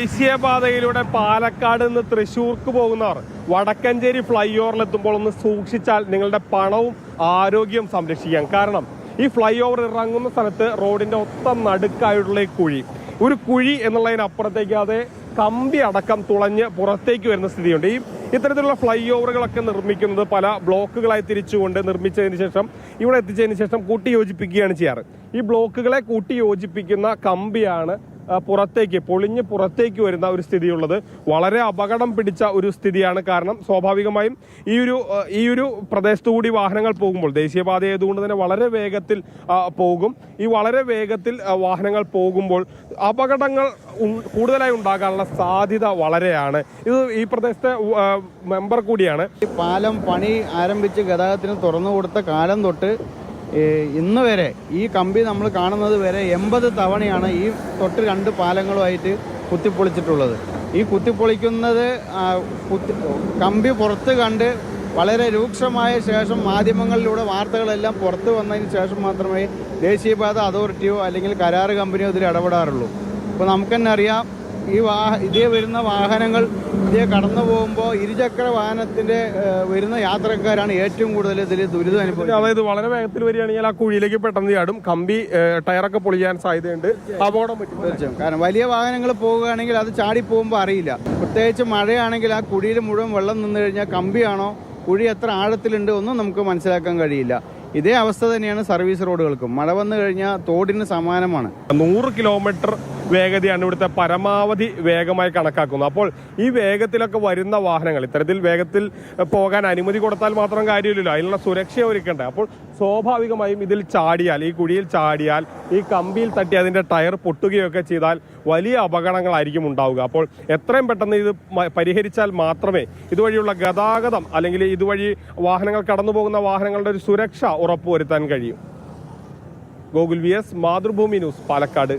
ദേശീയപാതയിലൂടെ പാലക്കാട് നിന്ന് തൃശ്ശൂർക്ക് പോകുന്നവർ വടക്കഞ്ചേരി ഫ്ലൈ ഓവറിലെത്തുമ്പോൾ ഒന്ന് സൂക്ഷിച്ചാൽ നിങ്ങളുടെ പണവും ആരോഗ്യവും സംരക്ഷിക്കാം. കാരണം ഈ ഫ്ലൈ ഓവർ ഇറങ്ങുന്ന സ്ഥലത്ത് റോഡിന്റെ ഒത്ത നടുക്കായിട്ടുള്ള ഈ കുഴി, ഒരു കുഴി എന്നുള്ളതിനപ്പുറത്തേക്ക് അത് കമ്പി അടക്കം തുളഞ്ഞ് പുറത്തേക്ക് വരുന്ന സ്ഥിതിയുണ്ട്. ഇത്തരത്തിലുള്ള ഫ്ലൈ ഓവറുകളൊക്കെ നിർമ്മിക്കുന്നത് പല ബ്ലോക്കുകളായി തിരിച്ചുകൊണ്ട് നിർമ്മിച്ചതിന് ശേഷം ഇവിടെ എത്തിച്ചതിന് ശേഷം കൂട്ടി യോജിപ്പിക്കുകയാണ് ചെയ്യാറ്. ഈ ബ്ലോക്കുകളെ കൂട്ടി യോജിപ്പിക്കുന്ന കമ്പിയാണ് പൊളിഞ്ഞ് പുറത്തേക്ക് വരുന്ന ഒരു സ്ഥിതിയുള്ളത്. വളരെ അപകടം പിടിച്ച ഒരു സ്ഥിതിയാണ്. കാരണം സ്വാഭാവികമായും ഈ ഒരു പ്രദേശത്തു കൂടി വാഹനങ്ങൾ പോകുമ്പോൾ, ദേശീയപാത ആയതുകൊണ്ട് തന്നെ വളരെ വേഗത്തിൽ പോകും. ഈ വളരെ വേഗത്തിൽ വാഹനങ്ങൾ പോകുമ്പോൾ അപകടങ്ങൾ കൂടുതലായി ഉണ്ടാകാനുള്ള സാധ്യത വളരെയാണ്. ഇത് ഈ പ്രദേശത്തെ മെമ്പർ കൂടിയാണ്. ഈ പാലം പണി ആരംഭിച്ച് ഗതാഗതത്തിന് തുറന്നു കൊടുത്ത കാലം തൊട്ട് ഇന്ന് വരെ ഈ കമ്പി നമ്മൾ കാണുന്നത് വരെ 80 തവണയാണ് ഈ തൊട്ട് 2 പാലങ്ങളുമായിട്ട് കുത്തിപ്പൊളിച്ചിട്ടുള്ളത്. ഈ കുത്തിപ്പൊളിക്കുന്നത് കമ്പി പുറത്ത് കണ്ട് വളരെ രൂക്ഷമായ ശേഷം മാധ്യമങ്ങളിലൂടെ വാർത്തകളെല്ലാം പുറത്തു വന്നതിന് ശേഷം മാത്രമേ ദേശീയപാത അതോറിറ്റിയോ അല്ലെങ്കിൽ കരാറ് കമ്പനിയോ ഇതിൽ ഇടപെടാറുള്ളൂ. ഇപ്പോൾ നമുക്ക് തന്നെ അറിയാം, ഇതേ വരുന്ന വാഹനങ്ങൾ ഇതേ കടന്നു പോകുമ്പോൾ ഇരുചക്ര വാഹനത്തിന്റെ വരുന്ന യാത്രക്കാരാണ് ഏറ്റവും കൂടുതൽ ഇതിൽ ദുരിതം അനുഭവിക്കുന്നത്. അതായത് വളരെ വേഗത്തിൽ വരികയാണെങ്കിൽ ആ കുഴിയിലേക്ക് പെട്ടെന്ന് ചാടും, കമ്പി ടയറൊക്കെ പൊളിയാൻ സാധ്യതയുണ്ട്, അപകടം പറ്റും. തീർച്ചയായും. കാരണം വലിയ വാഹനങ്ങൾ പോകുകയാണെങ്കിൽ അത് ചാടി പോകുമ്പോൾ അറിയില്ല. പ്രത്യേകിച്ച് മഴയാണെങ്കിൽ ആ കുഴിയിൽ മുഴുവൻ വെള്ളം നിന്ന് കഴിഞ്ഞാൽ കമ്പിയാണോ കുഴി എത്ര ആഴത്തിലുണ്ട് ഒന്നും നമുക്ക് മനസ്സിലാക്കാൻ കഴിയില്ല. ഇതേ അവസ്ഥ തന്നെയാണ് സർവീസ് റോഡുകൾക്കും. മഴ വന്നു കഴിഞ്ഞാൽ തോടിന് സമാനമാണ്. 100 കിലോമീറ്റർ വേഗതയാണ് ഇവിടുത്തെ പരമാവധി വേഗമായി കണക്കാക്കുന്നത്. അപ്പോൾ ഈ വേഗത്തിലൊക്കെ വരുന്ന വാഹനങ്ങൾ ഇത്തരത്തിൽ വേഗത്തിൽ പോകാൻ അനുമതി കൊടുത്താൽ മാത്രം കാര്യമില്ലല്ലോ, അതിനുള്ള സുരക്ഷ ഒരുക്കണ്ടേ. അപ്പോൾ സ്വാഭാവികമായും ഇതിൽ ചാടിയാൽ, ഈ കുഴിയിൽ ചാടിയാൽ, ഈ കമ്പിയിൽ തട്ടി അതിന്റെ ടയർ പൊട്ടുകയൊക്കെ ചെയ്താൽ വലിയ അപകടങ്ങളായിരിക്കും ഉണ്ടാവുക. അപ്പോൾ എത്രയും പെട്ടെന്ന് ഇത് പരിഹരിച്ചാൽ മാത്രമേ ഇതുവഴിയുള്ള ഗതാഗതം അല്ലെങ്കിൽ ഇതുവഴി വാഹനങ്ങൾ കടന്നു പോകുന്ന വാഹനങ്ങളുടെ ഒരു സുരക്ഷ ഉറപ്പുവരുത്താൻ കഴിയും. Gokul VS, Mathrubhumi news, Palakkad.